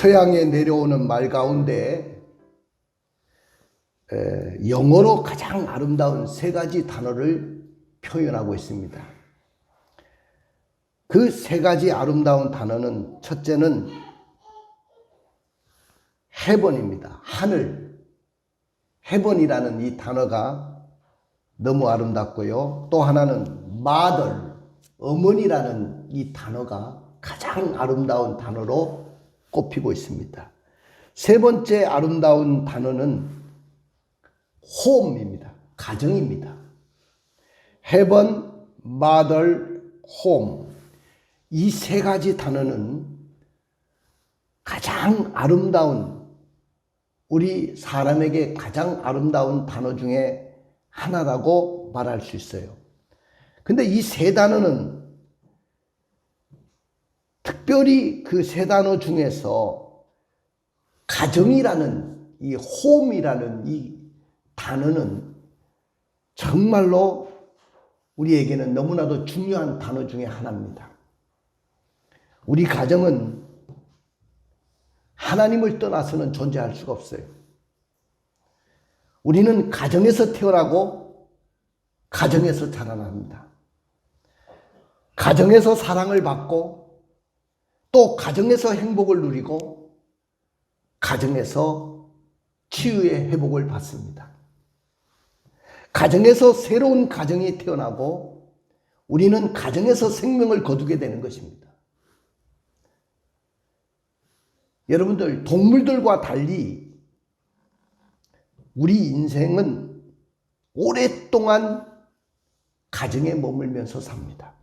서양에 내려오는 말 가운데 영어로 가장 아름다운 세 가지 단어를 표현하고 있습니다. 그 세 가지 아름다운 단어는, 첫째는 heaven입니다. 하늘. heaven이라는 이 단어가 너무 아름답고요. 또 하나는 mother, 어머니라는 이 단어가 가장 아름다운 단어로 꼽히고 있습니다. 세 번째 아름다운 단어는 home입니다. 가정입니다. heaven, mother, home. 이 세 가지 단어는 가장 아름다운, 우리 사람에게 가장 아름다운 단어 중에 하나라고 말할 수 있어요. 근데 이 세 단어는 특별히 그 세 단어 중에서 가정이라는 이 홈이라는 이 단어는 정말로 우리에게는 너무나도 중요한 단어 중에 하나입니다. 우리 가정은 하나님을 떠나서는 존재할 수가 없어요. 우리는 가정에서 태어나고 가정에서 자라납니다. 가정에서 사랑을 받고 또 가정에서 행복을 누리고 가정에서 치유의 회복을 받습니다. 가정에서 새로운 가정이 태어나고 우리는 가정에서 생명을 거두게 되는 것입니다. 여러분들, 동물들과 달리 우리 인생은 오랫동안 가정에 머물면서 삽니다.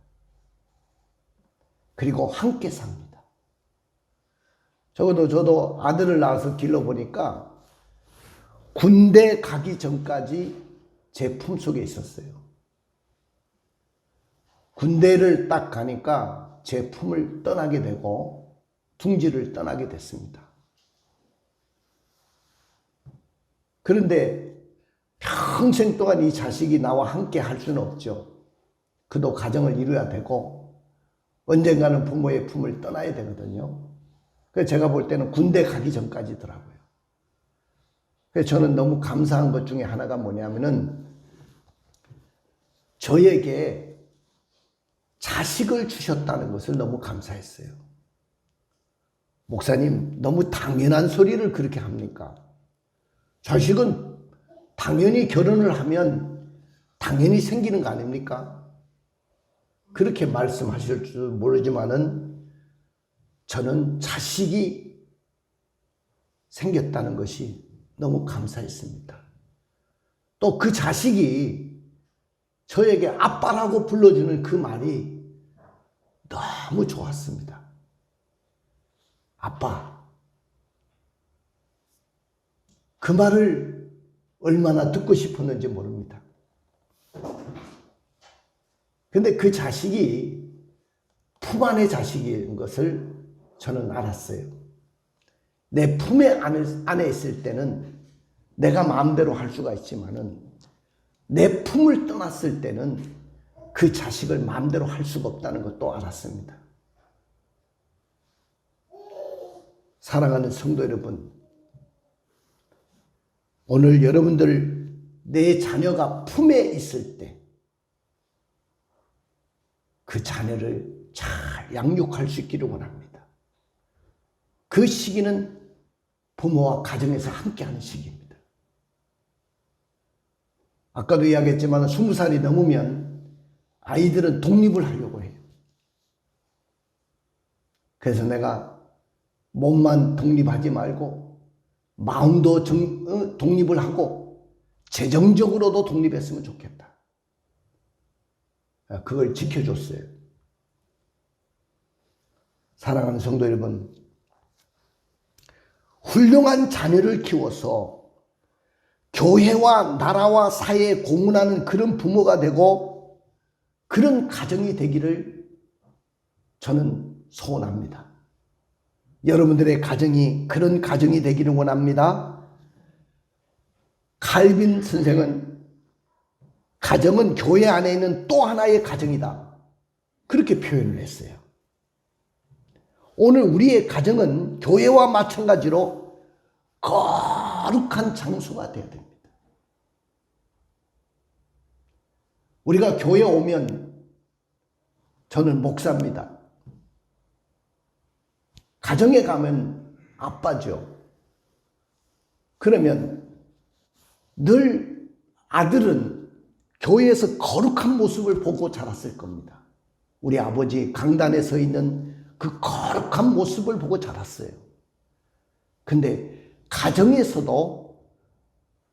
그리고 함께 삽니다. 저도 아들을 낳아서 길러보니까 군대 가기 전까지 제 품속에 있었어요. 군대를 딱 가니까 제 품을 떠나게 되고 둥지를 떠나게 됐습니다. 그런데 평생 동안 이 자식이 나와 함께 할 수는 없죠. 그도 가정을 이루어야 되고 언젠가는 부모의 품을 떠나야 되거든요. 그래서 제가 볼 때는 군대 가기 전까지더라고요. 그래서 저는 너무 감사한 것 중에 하나가 뭐냐면은 저에게 자식을 주셨다는 것을 너무 감사했어요. 목사님, 너무 당연한 소리를 그렇게 합니까? 자식은 당연히 결혼을 하면 당연히 생기는 거 아닙니까? 그렇게 말씀하실 줄 모르지만은 저는 자식이 생겼다는 것이 너무 감사했습니다. 또 그 자식이 저에게 아빠라고 불러주는 그 말이 너무 좋았습니다. 아빠. 그 말을 얼마나 듣고 싶었는지 모릅니다. 근데 그 자식이 품 안의 자식인 것을 저는 알았어요. 내 품에 안에 있을 때는 내가 마음대로 할 수가 있지만은 내 품을 떠났을 때는 그 자식을 마음대로 할 수가 없다는 것도 알았습니다. 사랑하는 성도 여러분, 오늘 여러분들 내 자녀가 품에 있을 때 그 자녀를 잘 양육할 수 있기를 원합니다. 그 시기는 부모와 가정에서 함께하는 시기입니다. 아까도 이야기했지만 20살이 넘으면 아이들은 독립을 하려고 해요. 그래서 내가 몸만 독립하지 말고 마음도 독립을 하고 재정적으로도 독립했으면 좋겠다. 그걸 지켜줬어요. 사랑하는 성도 여러분, 훌륭한 자녀를 키워서 교회와 나라와 사회에 공헌하는 그런 부모가 되고 그런 가정이 되기를 저는 소원합니다. 여러분들의 가정이 그런 가정이 되기를 원합니다. 칼빈 선생은 가정은 교회 안에 있는 또 하나의 가정이다, 그렇게 표현을 했어요. 오늘 우리의 가정은 교회와 마찬가지로 거룩한 장소가 되어야 됩니다. 우리가 교회 오면, 저는 목사입니다. 가정에 가면 아빠죠. 그러면 늘 아들은 교회에서 거룩한 모습을 보고 자랐을 겁니다. 우리 아버지 강단에 서 있는 그 거룩한 모습을 보고 자랐어요. 근데 가정에서도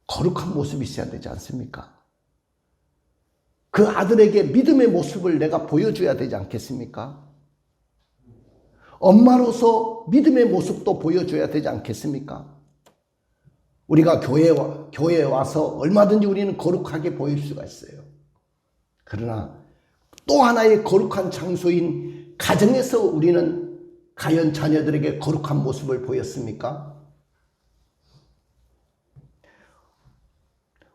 거룩한 모습이 있어야 되지 않습니까? 그 아들에게 믿음의 모습을 내가 보여줘야 되지 않겠습니까? 엄마로서 믿음의 모습도 보여줘야 되지 않겠습니까? 우리가 교회에 와서 얼마든지 우리는 거룩하게 보일 수가 있어요. 그러나 또 하나의 거룩한 장소인 가정에서 우리는 과연 자녀들에게 거룩한 모습을 보였습니까?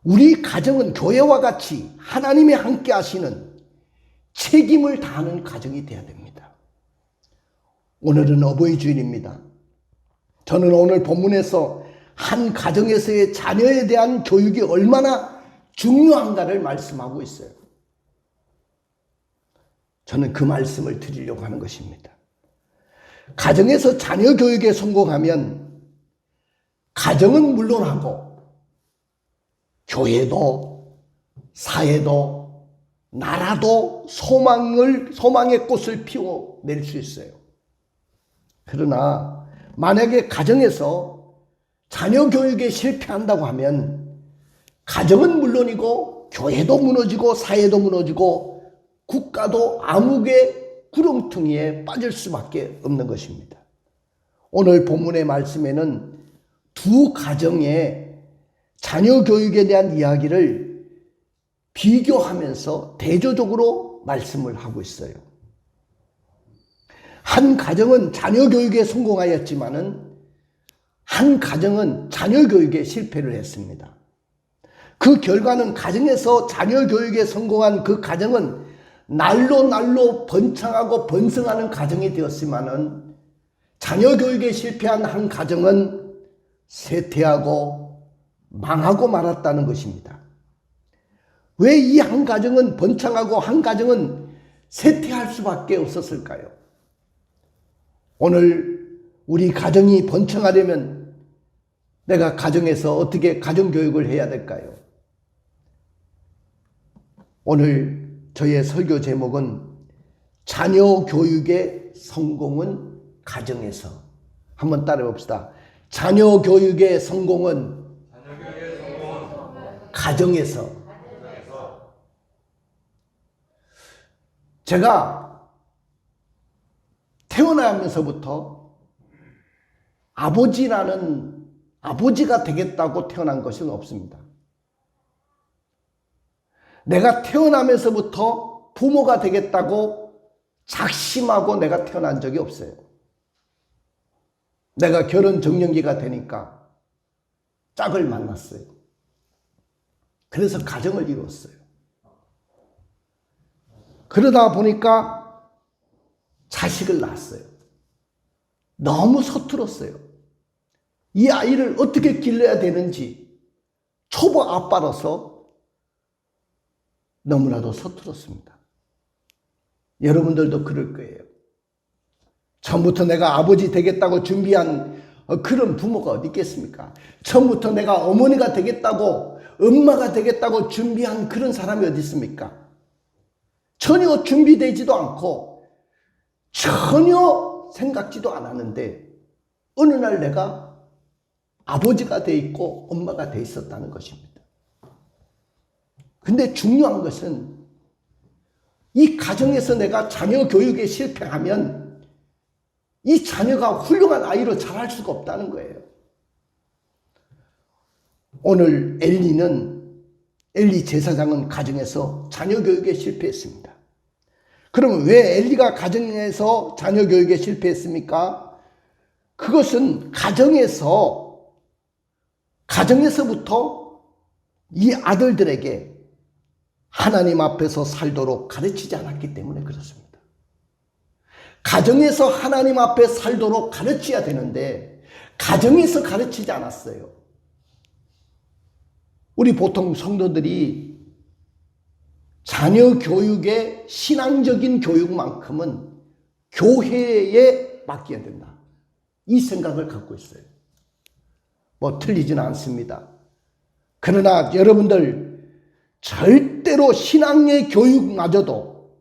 우리 가정은 교회와 같이 하나님이 함께 하시는 책임을 다하는 가정이 되어야 됩니다. 오늘은 어버이 주일입니다. 저는 오늘 본문에서 한 가정에서의 자녀에 대한 교육이 얼마나 중요한가를 말씀하고 있어요. 저는 그 말씀을 드리려고 하는 것입니다. 가정에서 자녀 교육에 성공하면 가정은 물론하고 교회도 사회도 나라도 소망의 꽃을 피워낼 수 있어요. 그러나 만약에 가정에서 자녀 교육에 실패한다고 하면 가정은 물론이고 교회도 무너지고 사회도 무너지고 국가도 암흑의 구렁텅이에 빠질 수밖에 없는 것입니다. 오늘 본문의 말씀에는 두 가정의 자녀 교육에 대한 이야기를 비교하면서 대조적으로 말씀을 하고 있어요. 한 가정은 자녀 교육에 성공하였지만은 한 가정은 자녀 교육에 실패를 했습니다. 그 결과는 가정에서 자녀 교육에 성공한 그 가정은 날로 번창하고 번성하는 가정이 되었지만은 자녀 교육에 실패한 한 가정은 쇠퇴하고 망하고 말았다는 것입니다. 왜 이 한 가정은 번창하고 한 가정은 쇠퇴할 수밖에 없었을까요? 오늘 우리 가정이 번창하려면 내가 가정에서 어떻게 가정교육을 해야 될까요? 오늘 저의 설교 제목은 자녀 교육의 성공은 가정에서. 한번 따라해 봅시다. 자녀 교육의 성공은 가정에서. 제가 태어나면서부터 아버지가 되겠다고 태어난 것은 없습니다. 내가 태어나면서부터 부모가 되겠다고 작심하고 내가 태어난 적이 없어요. 내가 결혼 적령기가 되니까 짝을 만났어요. 그래서 가정을 이루었어요. 그러다 보니까 자식을 낳았어요. 너무 서툴었어요. 이 아이를 어떻게 길러야 되는지 초보 아빠로서 너무나도 서툴었습니다. 여러분들도 그럴 거예요. 처음부터 내가 아버지 되겠다고 준비한 그런 부모가 어디 있겠습니까? 처음부터 내가 어머니가 되겠다고, 엄마가 되겠다고 준비한 그런 사람이 어디 있습니까? 전혀 준비되지도 않고 전혀 생각지도 않았는데 어느 날 내가 아버지가 돼 있고 엄마가 돼 있었다는 것입니다. 근데 중요한 것은 이 가정에서 내가 자녀 교육에 실패하면 이 자녀가 훌륭한 아이로 자랄 수가 없다는 거예요. 오늘 엘리 제사장은 가정에서 자녀 교육에 실패했습니다. 그러면 왜 엘리가 가정에서 자녀 교육에 실패했습니까? 그것은 가정에서부터 이 아들들에게 하나님 앞에서 살도록 가르치지 않았기 때문에 그렇습니다. 가정에서 하나님 앞에 살도록 가르쳐야 되는데 가정에서 가르치지 않았어요. 우리 보통 성도들이 자녀 교육의 신앙적인 교육만큼은 교회에 맡겨야 된다, 이 생각을 갖고 있어요. 뭐 틀리지는 않습니다. 그러나 여러분들 절대로 신앙의 교육마저도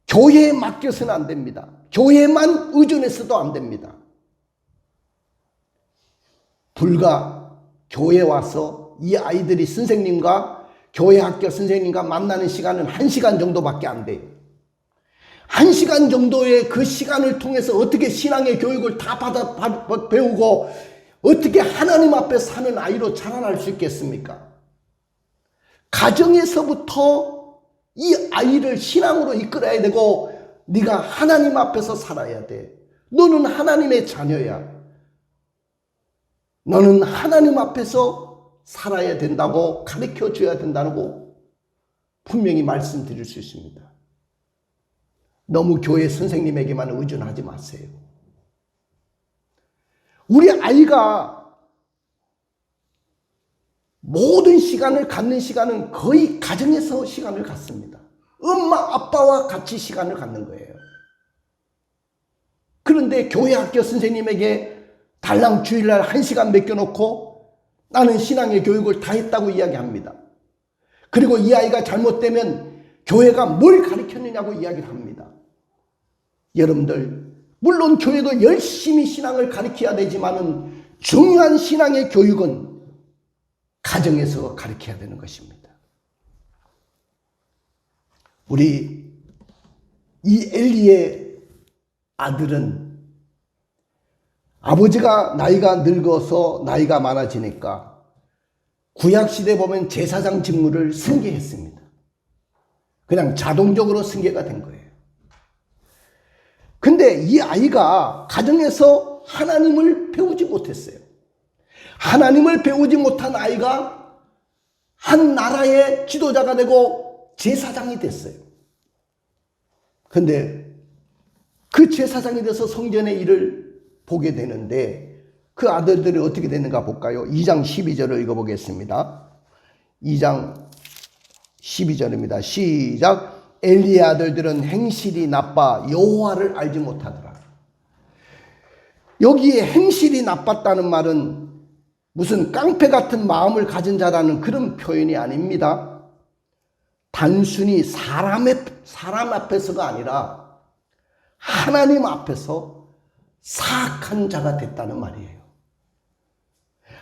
교회에 맡겨서는 안 됩니다. 교회만 의존해서도 안 됩니다. 불과 교회에 와서 이 아이들이 선생님과 교회 학교 선생님과 만나는 시간은 1시간 정도밖에 안 돼요. 1시간 정도의 그 시간을 통해서 어떻게 신앙의 교육을 다 배우고 어떻게 하나님 앞에 사는 아이로 자라날 수 있겠습니까? 가정에서부터 이 아이를 신앙으로 이끌어야 되고 네가 하나님 앞에서 살아야 돼. 너는 하나님의 자녀야. 너는 하나님 앞에서 살아야 된다고 가르쳐 줘야 된다고 분명히 말씀드릴 수 있습니다. 너무 교회 선생님에게만 의존하지 마세요. 우리 아이가 모든 시간을 갖는 시간은 거의 가정에서 시간을 갖습니다. 엄마 아빠와 같이 시간을 갖는 거예요. 그런데 교회 학교 선생님에게 달랑 주일날 1시간 맡겨놓고 나는 신앙의 교육을 다 했다고 이야기합니다. 그리고 이 아이가 잘못되면 교회가 뭘 가르쳤느냐고 이야기를 합니다. 여러분들, 물론 교회도 열심히 신앙을 가르쳐야 되지만은 중요한 신앙의 교육은 가정에서 가르쳐야 되는 것입니다. 우리 이 엘리의 아들은 아버지가 나이가 늙어서 나이가 많아지니까 구약시대 보면 제사장 직무를 승계했습니다. 그냥 자동적으로 승계가 된 거예요. 근데 이 아이가 가정에서 하나님을 배우지 못했어요. 하나님을 배우지 못한 아이가 한 나라의 지도자가 되고 제사장이 됐어요. 근데 그 제사장이 돼서 성전의 일을 보게 되는데 그 아들들이 어떻게 되는가 볼까요? 2장 12절을 읽어보겠습니다. 2장 12절입니다. 시작. 엘리의 아들들은 행실이 나빠 여호와를 알지 못하더라. 여기에 행실이 나빴다는 말은 무슨 깡패 같은 마음을 가진 자라는 그런 표현이 아닙니다. 단순히 사람 앞에서가 아니라 하나님 앞에서 사악한 자가 됐다는 말이에요.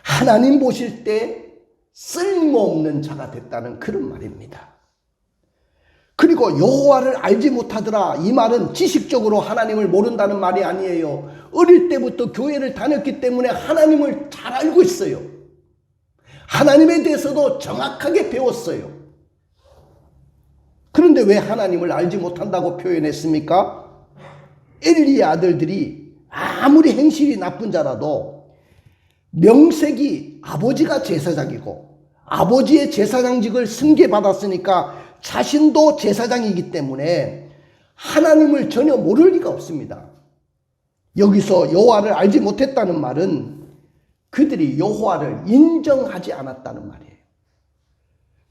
하나님 보실 때 쓸모없는 자가 됐다는 그런 말입니다. 그리고 여호와를 알지 못하더라, 이 말은 지식적으로 하나님을 모른다는 말이 아니에요. 어릴 때부터 교회를 다녔기 때문에 하나님을 잘 알고 있어요. 하나님에 대해서도 정확하게 배웠어요. 그런데 왜 하나님을 알지 못한다고 표현했습니까? 엘리의 아들들이 아무리 행실이 나쁜 자라도 명색이 아버지가 제사장이고 아버지의 제사장직을 승계받았으니까 자신도 제사장이기 때문에 하나님을 전혀 모를 리가 없습니다. 여기서 여호와를 알지 못했다는 말은 그들이 여호와를 인정하지 않았다는 말이에요.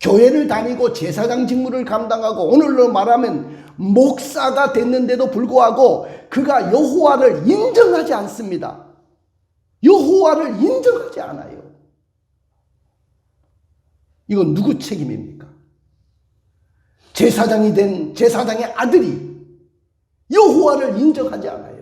교회를 다니고 제사장 직무를 감당하고 오늘로 말하면 목사가 됐는데도 불구하고 그가 여호와를 인정하지 않습니다. 여호와를 인정하지 않아요. 이건 누구 책임입니까? 제사장이 된 제사장의 아들이 여호와를 인정하지 않아요.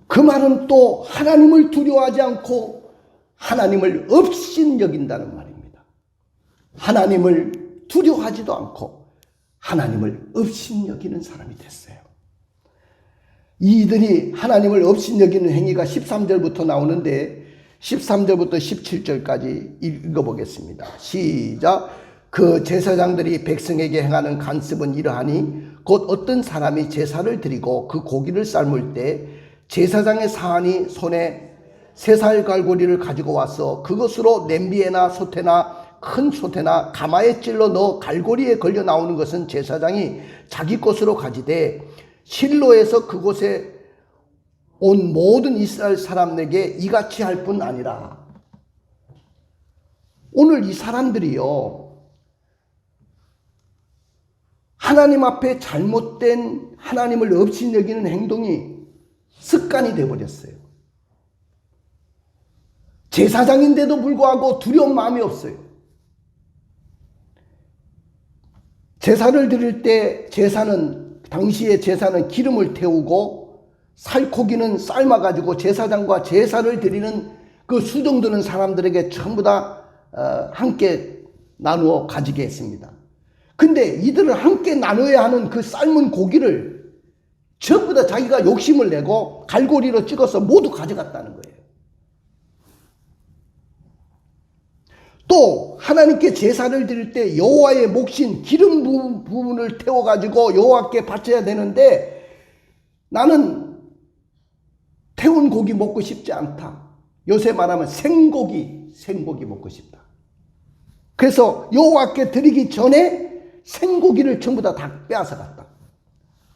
그 말은 또 하나님을 두려워하지 않고 하나님을 업신여긴다는 말입니다. 하나님을 두려워하지도 않고 하나님을 업신여기는 사람이 됐어요. 이들이 하나님을 업신여기는 행위가 13절부터 나오는데 13절부터 17절까지 읽어보겠습니다. 시작. 그 제사장들이 백성에게 행하는 간습은 이러하니 곧 어떤 사람이 제사를 드리고 그 고기를 삶을 때 제사장의 사환이 손에 3살 갈고리를 가지고 와서 그것으로 냄비에나 솥에나 큰 소태나 가마에 찔러 넣어 갈고리에 걸려 나오는 것은 제사장이 자기 것으로 가지되 실로에서 그곳에 온 모든 이스라엘 사람에게 이같이 할 뿐 아니라. 오늘 이 사람들이요, 하나님 앞에 잘못된 하나님을 없이 여기는 행동이 습관이 되어버렸어요. 제사장인데도 불구하고 두려운 마음이 없어요. 제사를 드릴 때 당시의 제사는 기름을 태우고 살코기는 삶아가지고 제사장과 제사를 드리는 그 수종드는 사람들에게 전부 다 함께 나누어 가지게 했습니다. 근데 이들을 함께 나눠야 하는 그 삶은 고기를 전부 다 자기가 욕심을 내고 갈고리로 찍어서 모두 가져갔다는 거예요. 또 하나님께 제사를 드릴 때 여호와의 몫인 기름 부분을 태워가지고 여호와께 바쳐야 되는데 나는 태운 고기 먹고 싶지 않다. 요새 말하면 생고기 먹고 싶다. 그래서 여호와께 드리기 전에 생고기를 전부 다 빼앗아 갔다.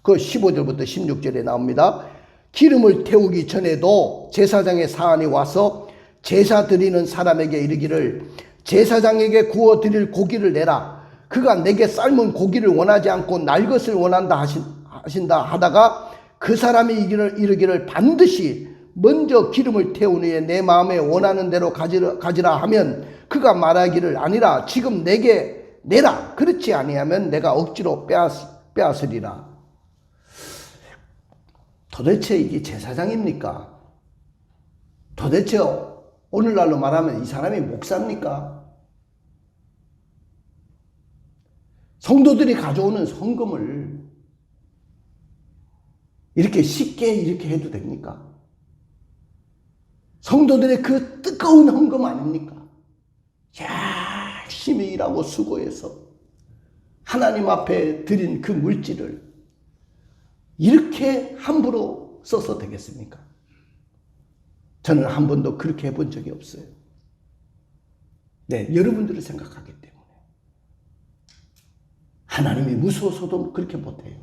그 15절부터 16절에 나옵니다. 기름을 태우기 전에도 제사장의 사안이 와서 제사 드리는 사람에게 이르기를 제사장에게 구워 드릴 고기를 내라. 그가 내게 삶은 고기를 원하지 않고 날 것을 원한다 하신다 하다가 그 사람이 이르기를 반드시 먼저 기름을 태운 후에 내 마음에 원하는 대로 가지라 하면 그가 말하기를 아니라 지금 내게 내라. 그렇지 아니하면 내가 억지로 빼앗으리라. 도대체 이게 제사장입니까? 도대체 오늘날로 말하면 이 사람이 목사입니까? 성도들이 가져오는 헌금을 이렇게 쉽게 이렇게 해도 됩니까? 성도들의 그 뜨거운 헌금 아닙니까? 열심히 일하고 수고해서 하나님 앞에 드린 그 물질을 이렇게 함부로 써서 되겠습니까? 저는 한 번도 그렇게 해본 적이 없어요. 네, 여러분들을 생각하기 때문에. 하나님이 무서워서도 그렇게 못해요.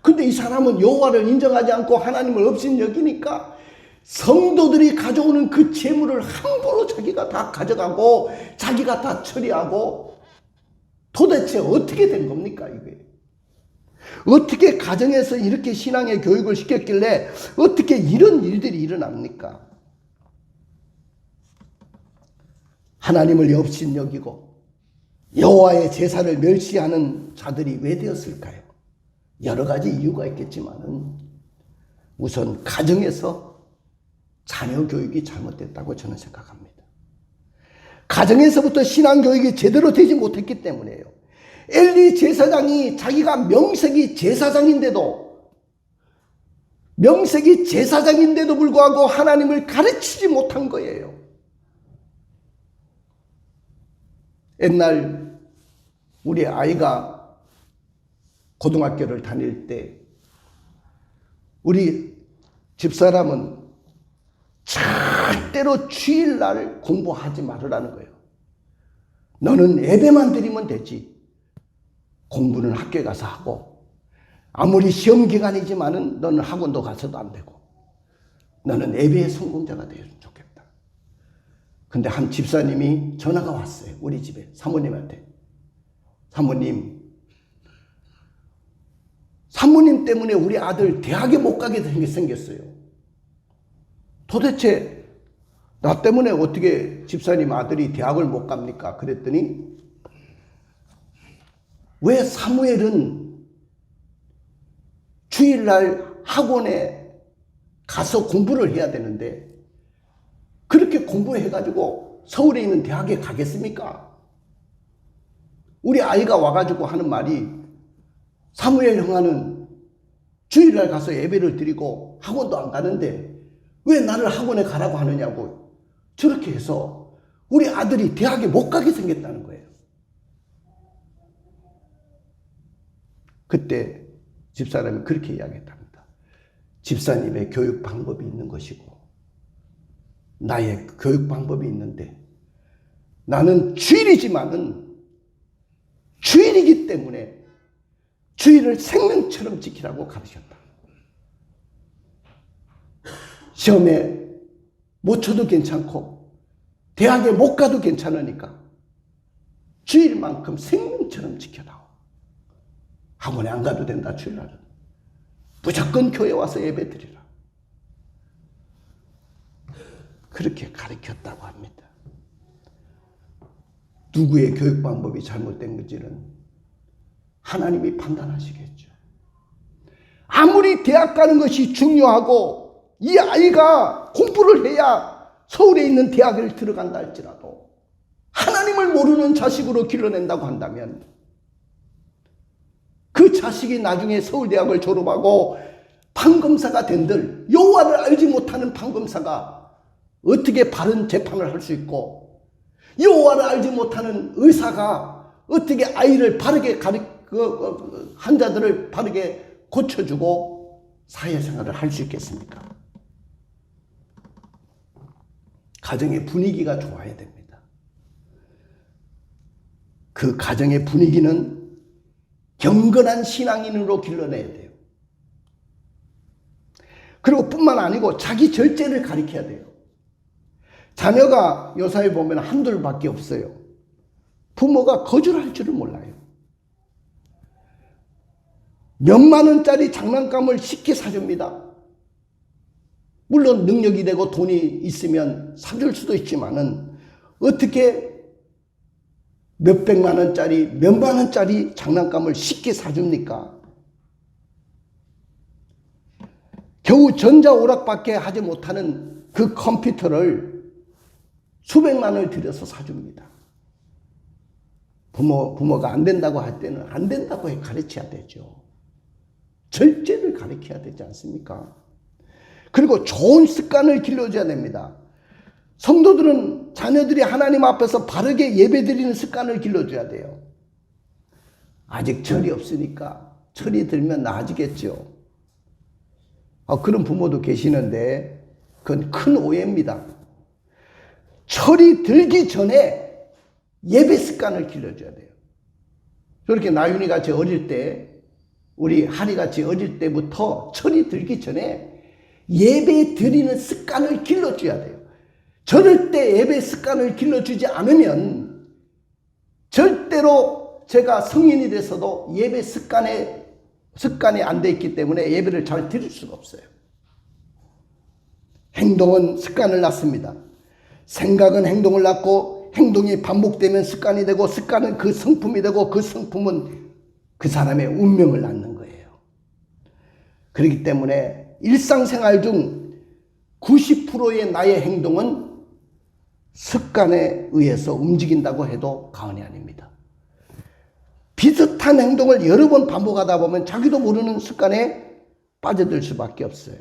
근데 이 사람은 여호와를 인정하지 않고 하나님을 없인 여기니까 성도들이 가져오는 그 재물을 함부로 자기가 다 가져가고 자기가 다 처리하고 도대체 어떻게 된 겁니까 이게? 어떻게 가정에서 이렇게 신앙의 교육을 시켰길래 어떻게 이런 일들이 일어납니까? 하나님을 없인 여기고 여호와의 제사를 멸시하는 자들이 왜 되었을까요? 여러 가지 이유가 있겠지만은 우선 가정에서 자녀 교육이 잘못됐다고 저는 생각합니다. 가정에서부터 신앙 교육이 제대로 되지 못했기 때문에요. 엘리 제사장이 자기가 명색이 제사장인데도 불구하고 하나님을 가르치지 못한 거예요. 옛날 우리 아이가 고등학교를 다닐 때 우리 집사람은 절대로 주일날 공부하지 말으라는 거예요. 너는 예배만 드리면 되지. 공부는 학교에 가서 하고 아무리 시험 기간이지만은 너는 학원도 가서도 안 되고 너는 예배의 성공자가 되었으면 좋겠다. 근데 한 집사님이 전화가 왔어요. 우리 집에 사모님한테. 사모님 때문에 우리 아들 대학에 못 가게 생겼어요. 도대체 나 때문에 어떻게 집사님 아들이 대학을 못 갑니까? 그랬더니 왜 사무엘은 주일날 학원에 가서 공부를 해야 되는데 그렇게 공부해가지고 서울에 있는 대학에 가겠습니까? 우리 아이가 와가지고 하는 말이 사무엘 형아는 주일날 가서 예배를 드리고 학원도 안 가는데 왜 나를 학원에 가라고 하느냐고 저렇게 해서 우리 아들이 대학에 못 가게 생겼다는 거예요. 그때 집사람이 그렇게 이야기했답니다. 집사님의 교육 방법이 있는 것이고 나의 교육 방법이 있는데 나는 주일이지만은 주일이기 때문에 주일을 생명처럼 지키라고 가르쳤다. 시험에 못 쳐도 괜찮고 대학에 못 가도 괜찮으니까 주일만큼 생명처럼 지켜다오. 학원에 안 가도 된다. 주일날은 무조건 교회 와서 예배 드리라. 그렇게 가르쳤다고 합니다. 누구의 교육 방법이 잘못된 건지는 하나님이 판단하시겠죠. 아무리 대학 가는 것이 중요하고 이 아이가 공부를 해야 서울에 있는 대학을 들어간다 할지라도 하나님을 모르는 자식으로 길러낸다고 한다면 그 자식이 나중에 서울대학을 졸업하고 판검사가 된들 여호와를 알지 못하는 판검사가 어떻게 바른 재판을 할 수 있고 여호와를 알지 못하는 의사가 어떻게 아이를 바르게 환자들을 바르게 고쳐주고 사회생활을 할 수 있겠습니까? 가정의 분위기가 좋아야 됩니다. 그 가정의 분위기는 경건한 신앙인으로 길러내야 돼요. 그리고 뿐만 아니고 자기 절제를 가르쳐야 돼요. 자녀가 요사에 보면 한둘밖에 없어요. 부모가 거절할 줄을 몰라요. 몇만 원짜리 장난감을 쉽게 사줍니다. 물론 능력이 되고 돈이 있으면 사줄 수도 있지만은 어떻게 몇백만 원짜리, 몇만 원짜리 장난감을 쉽게 사줍니까? 겨우 전자오락밖에 하지 못하는 그 컴퓨터를 수백만 원을 들여서 사줍니다. 부모가 안 된다고 할 때는 안 된다고 가르쳐야 되죠. 절제를 가르쳐야 되지 않습니까? 그리고 좋은 습관을 길러줘야 됩니다. 성도들은 자녀들이 하나님 앞에서 바르게 예배드리는 습관을 길러줘야 돼요. 아직 철이 없으니까 철이 들면 나아지겠죠. 그런 부모도 계시는데 그건 큰 오해입니다. 철이 들기 전에 예배 습관을 길러줘야 돼요. 저렇게 나윤이 같이 어릴 때 우리 하리 같이 어릴 때부터 철이 들기 전에 예배 드리는 습관을 길러줘야 돼요. 저럴 때 예배 습관을 길러주지 않으면 절대로 제가 성인이 돼서도 예배 습관이 안 돼 있기 때문에 예배를 잘 드릴 수가 없어요. 행동은 습관을 낳습니다. 생각은 행동을 낳고 행동이 반복되면 습관이 되고 습관은 그 성품이 되고 그 성품은 그 사람의 운명을 낳는 거예요. 그렇기 때문에 일상생활 중 90%의 나의 행동은 습관에 의해서 움직인다고 해도 과언이 아닙니다. 비슷한 행동을 여러 번 반복하다 보면 자기도 모르는 습관에 빠져들 수밖에 없어요.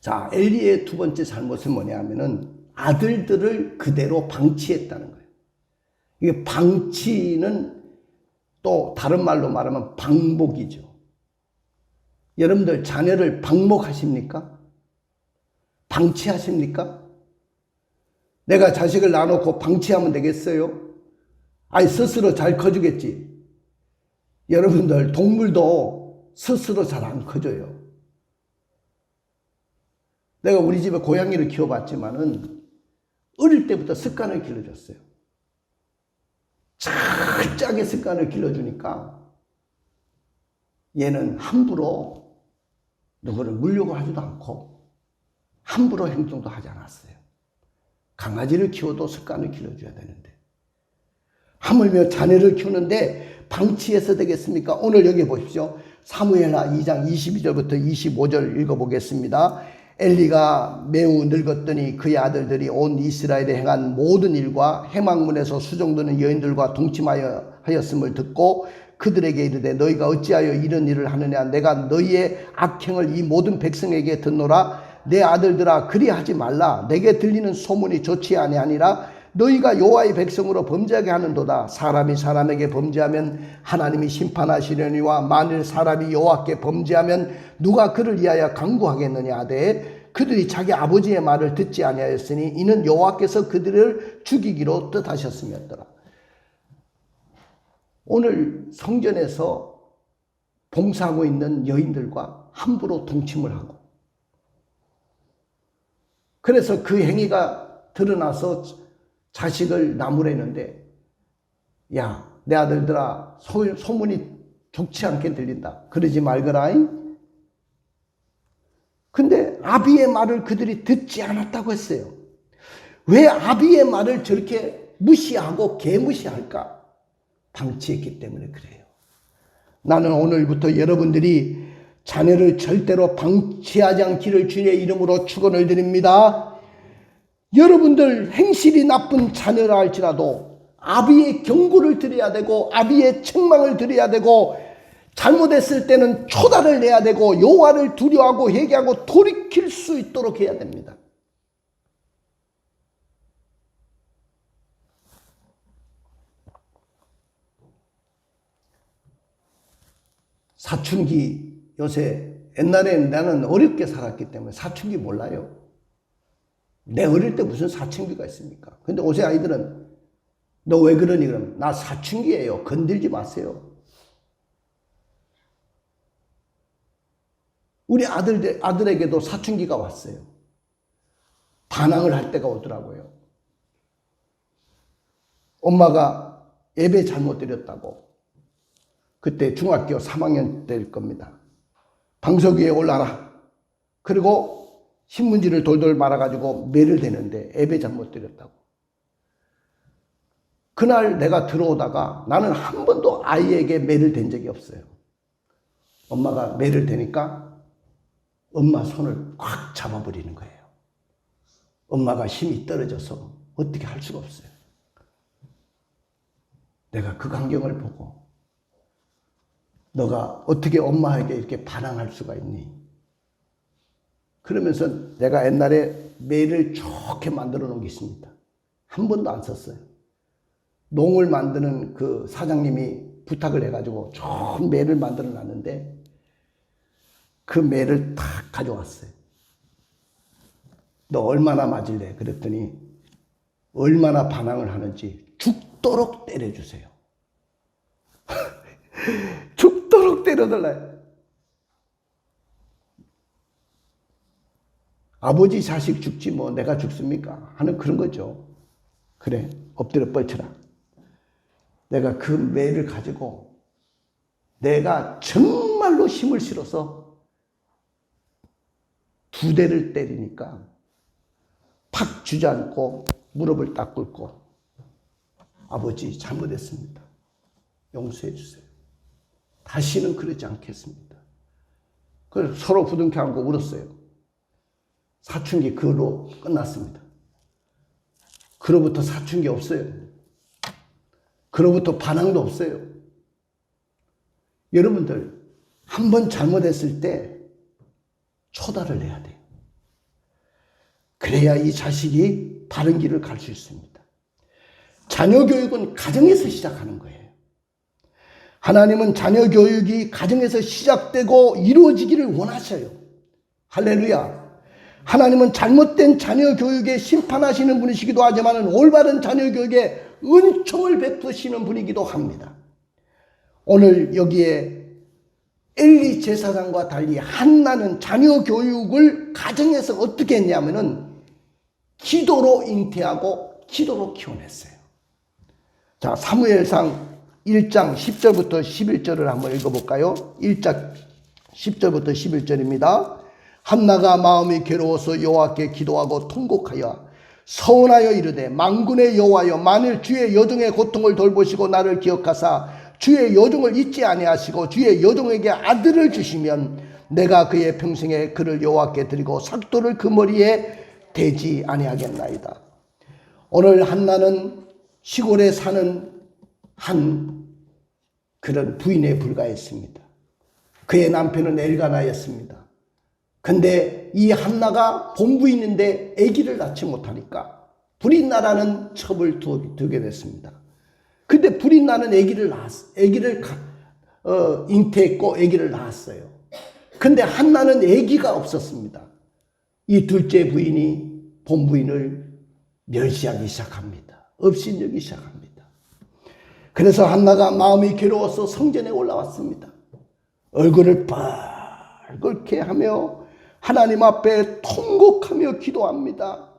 자, 엘리의 두 번째 잘못은 뭐냐면은 아들들을 그대로 방치했다는 거예요. 이게 방치는 또 다른 말로 말하면 방목이죠. 여러분들 자녀를 방목하십니까? 방치하십니까? 내가 자식을 낳아놓고 방치하면 되겠어요? 아니 스스로 잘 커주겠지. 여러분들 동물도 스스로 잘 안 커져요. 내가 우리 집에 고양이를 키워봤지만은 어릴 때부터 습관을 길러줬어요. 철저하게 습관을 길러주니까 얘는 함부로 누구를 물려고 하지도 않고 함부로 행동도 하지 않았어요. 강아지를 키워도 습관을 길러줘야 되는데 하물며 자녀를 키우는데 방치해서 되겠습니까? 오늘 여기 보십시오. 사무엘하 2장 22절부터 25절 읽어보겠습니다. 엘리가 매우 늙었더니 그의 아들들이 온 이스라엘에 행한 모든 일과 해망문에서 수종드는 여인들과 동침하였음을 듣고 그들에게 이르되 너희가 어찌하여 이런 일을 하느냐? 내가 너희의 악행을 이 모든 백성에게 듣노라. 내 아들들아 그리하지 말라. 내게 들리는 소문이 좋지 아니하니라. 너희가 여호와의 백성으로 범죄하게 하는도다. 사람이 사람에게 범죄하면 하나님이 심판하시려니와 만일 사람이 여호와께 범죄하면 누가 그를 위하여 강구하겠느냐 하되 그들이 자기 아버지의 말을 듣지 아니하였으니 이는 여호와께서 그들을 죽이기로 뜻하셨음이었더라. 오늘 성전에서 봉사하고 있는 여인들과 함부로 동침을 하고, 그래서 그 행위가 드러나서 자식을 나무라는데, 야, 내 아들들아, 소문이 좋지 않게 들린다. 그러지 말거라잉. 근데 아비의 말을 그들이 듣지 않았다고 했어요. 왜 아비의 말을 저렇게 무시하고 개무시할까? 방치했기 때문에 그래요. 나는 오늘부터 여러분들이 자녀를 절대로 방치하지 않기를 주의 이름으로 축원을 드립니다. 여러분들 행실이 나쁜 자녀라 할지라도 아비의 경고를 드려야 되고 아비의 책망을 드려야 되고, 잘못했을 때는 초단을 내야 되고 여호와를 두려워하고 회개하고 돌이킬 수 있도록 해야 됩니다. 사춘기, 요새 옛날에는 나는 어렵게 살았기 때문에 사춘기 몰라요. 내 어릴 때 무슨 사춘기가 있습니까? 근데 요새 아이들은 너 왜 그러니? 그러면 나 사춘기예요. 건들지 마세요. 우리 아들에게도 사춘기가 왔어요. 반항을 할 때가 오더라고요. 엄마가 예배 잘못 드렸다고. 그때 중학교 3학년 때일 겁니다. 방석 위에 올라라. 그리고 신문지를 돌돌 말아가지고 매를 대는데 예배 잘못 드렸다고. 그날 내가 들어오다가 나는 한 번도 아이에게 매를 댄 적이 없어요. 엄마가 매를 대니까 엄마 손을 꽉 잡아버리는 거예요. 엄마가 힘이 떨어져서 어떻게 할 수가 없어요. 내가 그 광경을 보고 너가 어떻게 엄마에게 이렇게 반항할 수가 있니? 그러면서 내가 옛날에 매를 좋게 만들어 놓은 게 있습니다. 한 번도 안 썼어요. 농을 만드는 그 사장님이 부탁을 해가지고 좋은 매를 만들어 놨는데 그 매를 탁 가져왔어요. 너 얼마나 맞을래? 그랬더니 얼마나 반항을 하는지 죽도록 때려주세요. 죽도록 때려달라요. 아버지 자식 죽지 뭐 내가 죽습니까? 하는 그런 거죠. 그래, 엎드려 뻗쳐라. 내가 그 매를 가지고 내가 정말로 힘을 실어서 2대를 때리니까 팍 주저앉고 무릎을 딱 꿇고 아버지 잘못했습니다. 용서해 주세요. 다시는 그러지 않겠습니다. 그래서 서로 부둥켜 안고 울었어요. 사춘기 그로 끝났습니다. 그로부터 사춘기 없어요. 그로부터 반항도 없어요. 여러분들 한 번 잘못했을 때 초단을 내야 돼요. 그래야 이 자식이 바른 길을 갈 수 있습니다. 자녀 교육은 가정에서 시작하는 거예요. 하나님은 자녀 교육이 가정에서 시작되고 이루어지기를 원하셔요. 할렐루야. 하나님은 잘못된 자녀 교육에 심판하시는 분이시기도 하지만 올바른 자녀 교육에 은총을 베푸시는 분이기도 합니다. 오늘 여기에 엘리 제사장과 달리 한나는 자녀 교육을 가정에서 어떻게 했냐면은 기도로 잉태하고 기도로 키워냈어요. 자, 사무엘상 1장 10절부터 11절을 한번 읽어볼까요? 1장 10절부터 11절입니다. 한나가 마음이 괴로워서 여호와께 기도하고 통곡하여 서원하여 이르되 만군의 여호와여, 만일 주의 여종의 고통을 돌보시고 나를 기억하사 주의 여종을 잊지 아니하시고 주의 여종에게 아들을 주시면 내가 그의 평생에 그를 여호와께 드리고 삭도를 그 머리에 대지 아니하겠나이다. 오늘 한나는 시골에 사는 한 그런 부인에 불과했습니다. 그의 남편은 엘가나였습니다. 근데 이 한나가 본부인인데 아기를 낳지 못하니까 불이 나라는 첩을 두게 됐습니다. 근데 불이 나는 아기를 잉태했고 아기를 낳았어요. 근데 한나는 아기가 없었습니다. 이 둘째 부인이 본부인을 멸시하기 시작합니다. 업신여기기 시작합니다. 그래서 한나가 마음이 괴로워서 성전에 올라왔습니다. 얼굴을 빨갛게 하며 하나님 앞에 통곡하며 기도합니다.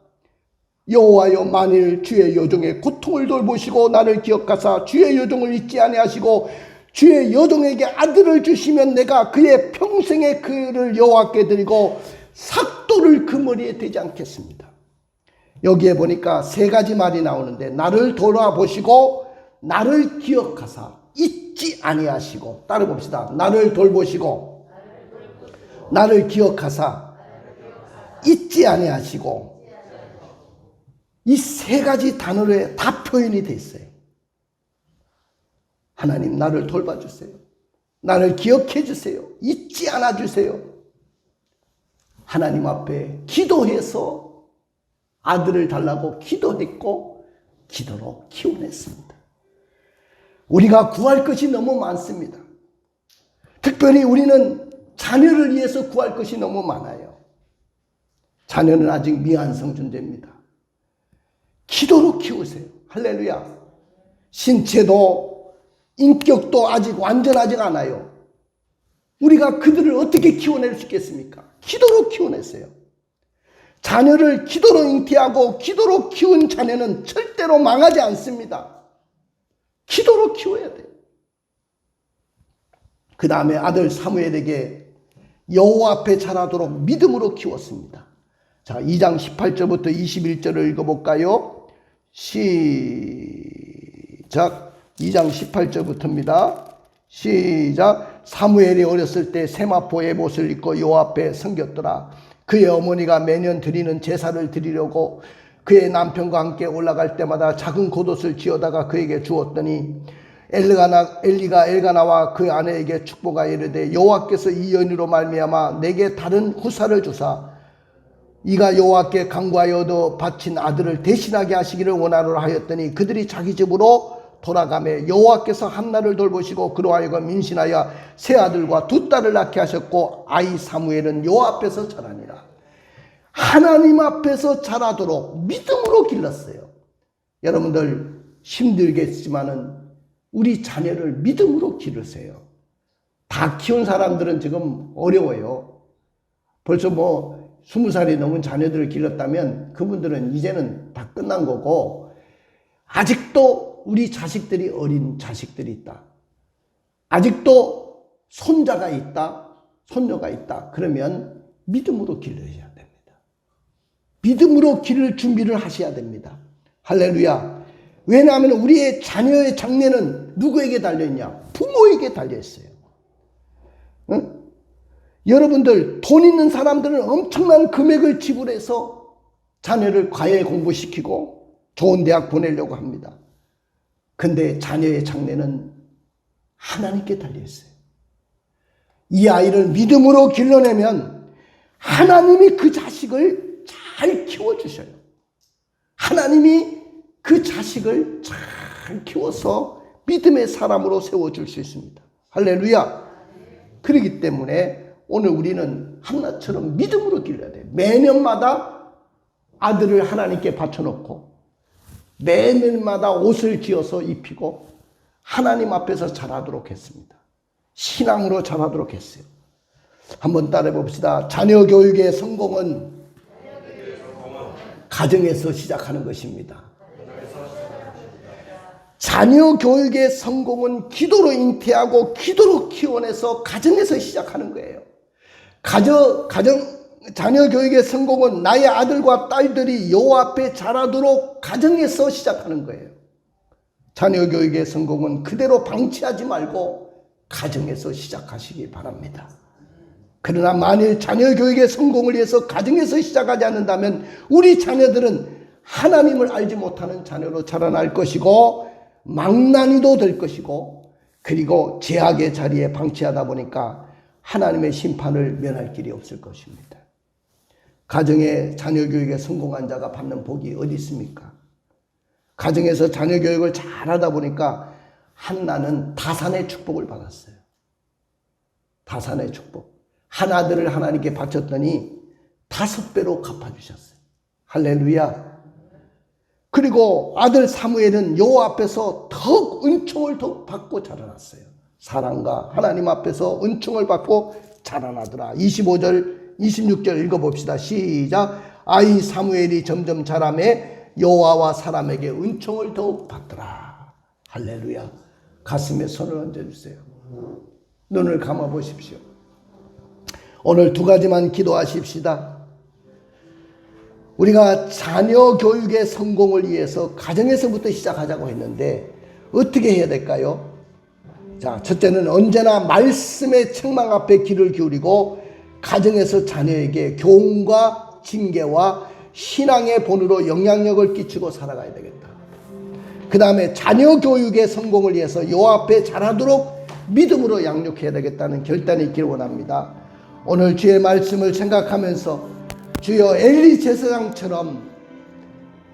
여호와여, 만일 주의 여종의 고통을 돌보시고 나를 기억하사 주의 여종을 잊지 아니하시고 주의 여종에게 아들을 주시면 내가 그의 평생의 그를 여호와께 드리고 삭도를 그 머리에 대지 않겠습니다. 여기에 보니까 세 가지 말이 나오는데, 나를 돌아보시고 나를 기억하사 잊지 아니하시고, 따라 봅시다. 나를 돌보시고 나를 기억하사 잊지 아니하시고, 이 세 가지 단어에 다 표현이 돼 있어요. 하나님, 나를 돌봐주세요. 나를 기억해 주세요. 잊지 않아 주세요. 하나님 앞에 기도해서 아들을 달라고 기도했고 기도로 키워냈습니다. 우리가 구할 것이 너무 많습니다. 특별히 우리는 자녀를 위해서 구할 것이 너무 많아요. 자녀는 아직 미완성 존재입니다. 기도로 키우세요. 할렐루야. 신체도 인격도 아직 완전하지 않아요. 우리가 그들을 어떻게 키워낼 수 있겠습니까? 기도로 키워냈어요. 자녀를 기도로 잉태하고 기도로 키운 자녀는 절대로 망하지 않습니다. 기도로 키워야 돼요. 그 다음에 아들 사무엘에게 여호와 앞에 자라도록 믿음으로 키웠습니다. 자, 2장 18절부터 21절을 읽어볼까요? 시작. 2장 18절부터입니다. 시작. 사무엘이 어렸을 때 세마포 에봇을 입고 여호와 앞에 섬겼더라. 그의 어머니가 매년 드리는 제사를 드리려고 그의 남편과 함께 올라갈 때마다 작은 겉옷을 지어다가 그에게 주었더니 엘리가 엘가나와 그 아내에게 축복하여 이르되, 여호와께서 이 연유로 말미암아 내게 다른 후사를 주사 이가 여호와께 간구하여 얻어 바친 아들을 대신하게 하시기를 원하노라 하였더니, 그들이 자기 집으로 돌아가매 여호와께서 한나를 돌보시고 그로 하여금 임신하여 세 아들과 두 딸을 낳게 하셨고, 아이 사무엘은 여호와 앞에서 자라니라. 하나님 앞에서 자라도록 믿음으로 길렀어요. 여러분들 힘들겠지만은 우리 자녀를 믿음으로 기르세요. 다 키운 사람들은 지금 어려워요. 벌써 20살이 넘은 자녀들을 길렀다면 그분들은 이제는 다 끝난 거고, 아직도 우리 자식들이 어린 자식들이 있다. 아직도 손자가 있다. 손녀가 있다. 그러면 믿음으로 길러야 됩니다. 믿음으로 기를 준비를 하셔야 됩니다. 할렐루야. 왜냐하면 우리의 자녀의 장래는 누구에게 달려있냐? 부모에게 달려있어요. 응? 여러분들, 돈 있는 사람들은 엄청난 금액을 지불해서 자녀를 과외 공부시키고 좋은 대학 보내려고 합니다. 근데 자녀의 장래는 하나님께 달려있어요. 이 아이를 믿음으로 길러내면 하나님이 그 자식을 잘 키워주셔요. 하나님이 그 자식을 잘 키워서 믿음의 사람으로 세워줄 수 있습니다. 할렐루야. 그렇기 때문에 오늘 우리는 한나처럼 믿음으로 길러야 돼요. 매년마다 아들을 하나님께 바쳐놓고 매년마다 옷을 지어서 입히고 하나님 앞에서 자라도록 했습니다. 신앙으로 자라도록 했어요. 한번 따라해 봅시다. 자녀 교육의 성공은 가정에서 시작하는 것입니다. 자녀 교육의 성공은 기도로 잉태하고 기도로 키워내서 가정에서 시작하는 거예요. 자녀 교육의 성공은 나의 아들과 딸들이 여호와 앞에 자라도록 가정에서 시작하는 거예요. 자녀 교육의 성공은 그대로 방치하지 말고 가정에서 시작하시기 바랍니다. 그러나 만일 자녀 교육의 성공을 위해서 가정에서 시작하지 않는다면 우리 자녀들은 하나님을 알지 못하는 자녀로 자라날 것이고 망나니도 될 것이고, 그리고 죄악의 자리에 방치하다 보니까 하나님의 심판을 면할 길이 없을 것입니다. 가정의 자녀 교육에 성공한 자가 받는 복이 어디 있습니까? 가정에서 자녀 교육을 잘하다 보니까 한나는 다산의 축복을 받았어요. 다산의 축복. 한 아들을 하나님께 바쳤더니 5배로 갚아주셨어요. 할렐루야. 그리고 아들 사무엘은 여호와 앞에서 더욱 은총을 더욱 받고 자라났어요. 사랑과 하나님 앞에서 은총을 받고 자라나더라. 25절 26절 읽어봅시다. 시작. 아이 사무엘이 점점 자라매 여호와와 사람에게 은총을 더욱 받더라. 할렐루야. 가슴에 손을 얹어주세요. 눈을 감아보십시오. 오늘 2가지만 기도하십시다. 우리가 자녀 교육의 성공을 위해서 가정에서부터 시작하자고 했는데 어떻게 해야 될까요? 자, 첫째는 언제나 말씀의 책망 앞에 귀를 기울이고 가정에서 자녀에게 교훈과 징계와 신앙의 본으로 영향력을 끼치고 살아가야 되겠다. 그 다음에 자녀 교육의 성공을 위해서 여호와 앞에 잘하도록 믿음으로 양육해야 되겠다는 결단이 있기를 원합니다. 오늘 주의 말씀을 생각하면서 주여 엘리 제사장처럼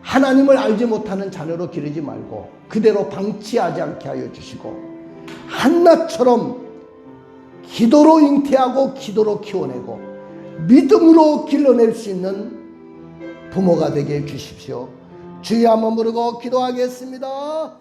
하나님을 알지 못하는 자녀로 기르지 말고 그대로 방치하지 않게 하여 주시고 한나처럼 기도로 잉태하고 기도로 키워내고 믿음으로 길러낼 수 있는 부모가 되게 해주십시오. 주여 한번 부르고 기도하겠습니다.